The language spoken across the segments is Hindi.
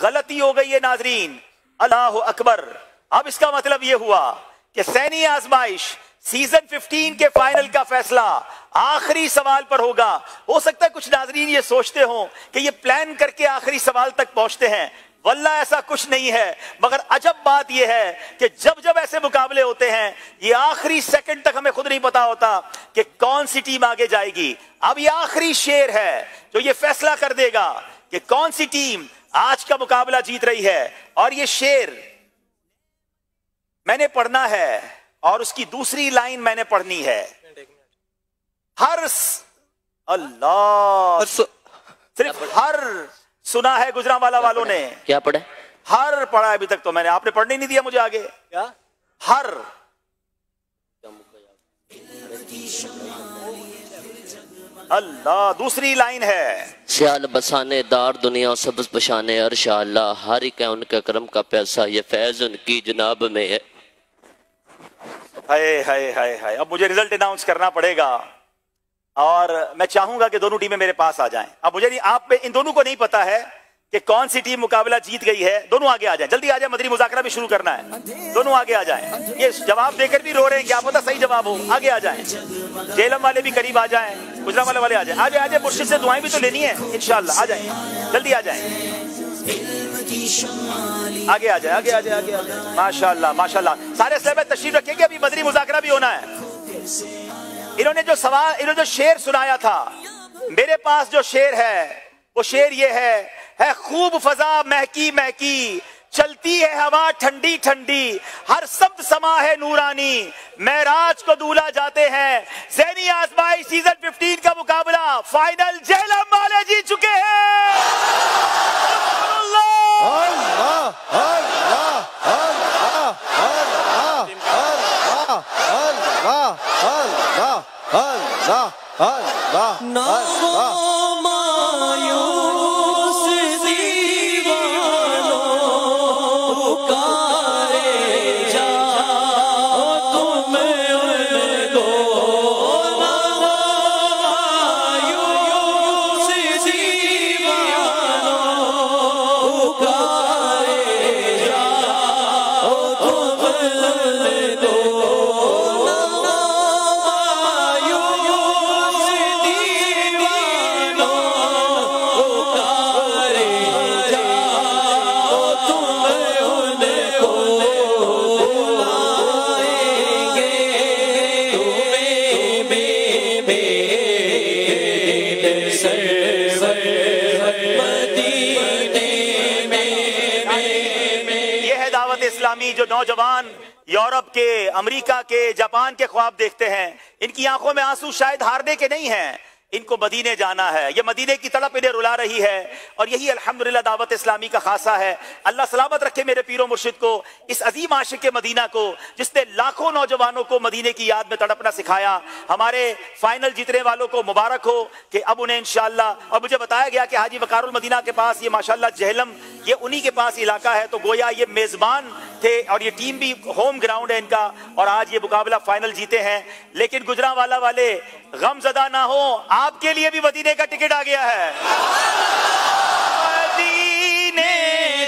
गलती हो गई है नाजरीन, अल्लाह अकबर। अब इसका मतलब यह हुआ कि सैनी आजमाइश सीजन 15 के फाइनल का फैसला आखिरी सवाल पर होगा। हो सकता है कुछ नाजरीन ये सोचते हो कि ये प्लान करके आखिरी सवाल तक पहुंचते हैं, वल्ला ऐसा कुछ नहीं है। मगर अजब बात यह है कि जब जब ऐसे मुकाबले होते हैं, ये आखिरी सेकंड तक हमें खुद नहीं पता होता कि कौन सी टीम आगे जाएगी। अब ये आखिरी शेर है जो ये फैसला कर देगा कि कौन सी टीम आज का मुकाबला जीत रही है। और ये शेर मैंने पढ़ना है और उसकी दूसरी लाइन मैंने पढ़नी है। अल्लाह, सिर्फ हर सुना है गुजरांवाला वालों ने। क्या पढ़े? हर पढ़ा अभी तक तो मैंने, आपने पढ़ने नहीं दिया मुझे आगे। क्या हर? अल्लाह, दूसरी लाइन है, सियाल बसाने दार दुनिया सबज बशाने अर्शा अल्लाह, हर एक है उनके करम का पैसा, ये फैज उनकी जनाब में है। हाय हाय हाय हाय। अब मुझे रिजल्ट अनाउंस करना पड़ेगा और मैं चाहूंगा कि दोनों टीमें मेरे पास आ जाएं। अब मुझे नहीं, आप इन दोनों को नहीं पता है कि कौन सी टीम मुकाबला जीत गई है। दोनों आगे आ जाएं, जल्दी आ जाएं, मदरी मुज़ाकरा भी शुरू करना है। दोनों आगे आ जाएं। ये जवाब देकर भी रो रहे हैं, क्या पता सही जवाब हो। आगे आ जाएं, जेलम वाले भी करीब आ जाएं, गुजरांवाला वाले आ जाएं। आ जाए मुर्शिद से दुआएं भी तो लेनी है इंशाल्लाह। आ जाएं, जल्दी आ जाएं, आगे आ जाए, आगे आ जाए, आगे आ जाए। माशाल्लाह माशाल्लाह, सारे स्लैब तशरीफ रखेंगे, अभी मदरी मुज़ाकरा भी होना है। इन्होंने जो सवाल, इन्होंने जो शेर सुनाया था, मेरे पास जो शेर है वो शेर ये है खूब फजा महकी महकी, चलती है हवा ठंडी ठंडी, हर शब्द समा है नूरानी, महराज को दूल्हा जाते हैं। सैनी आजमाइश सीजन 15 का मुकाबला फाइनल जेहलम वाले जीत चुके हैं। इस्लामी जो नौजवान यूरोप के, अमेरिका के, जापान के ख्वाब देखते हैं, इनकी आंखों में आंसू शायद हारने के नहीं हैं, इनको मदीने जाना है। ये मदीने की तड़प इन्हें रुला रही है और यही अल्हम्दुलिल्लाह दावत इस्लामी का खासा है। अल्लाह सलामत रखे मेरे पीरो मुर्शिद को, इस अजीम आशिक के मदीना को, जिसने लाखों नौजवानों को मदीने की याद में तड़पना सिखाया। हमारे फाइनल जीतने वालों को मुबारक हो कि अब उन्हें इंशाअल्लाह, और मुझे बताया गया कि हाजी वकारुल मदीना के पास ये माशाअल्लाह जेहलम, ये उन्हीं के पास इलाका है, तो गोया ये मेजबान थे और ये टीम भी होम ग्राउंड है इनका, और आज ये मुकाबला फाइनल जीते हैं। लेकिन गुजरांवाला वाले गमज़दा ना हो, आपके लिए भी मदीने का टिकट आ गया है। मदीने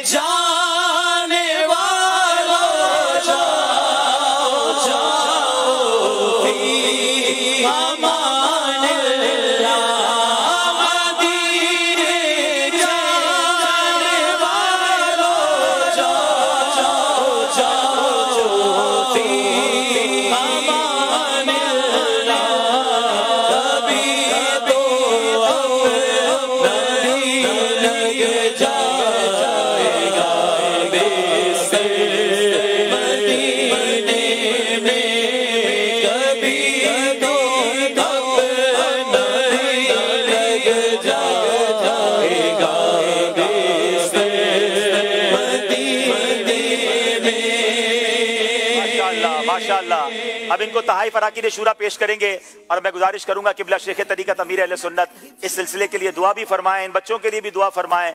जाने वालों जाओ जाओ फी अमानिल्लाह, मदीने जाने वालों जाओ जाओ जाओ फी अमानिल्लाह, माशाअल्लाह। अब इनको तहाइफ अराकीन शूरा पेश करेंगे और मैं गुजारिश करूंगा कि बिला शेख तरीक़त अमीर अहले सुन्नत इस सिलसिले के लिए दुआ भी फरमाएं, इन बच्चों के लिए भी दुआ फरमाएं।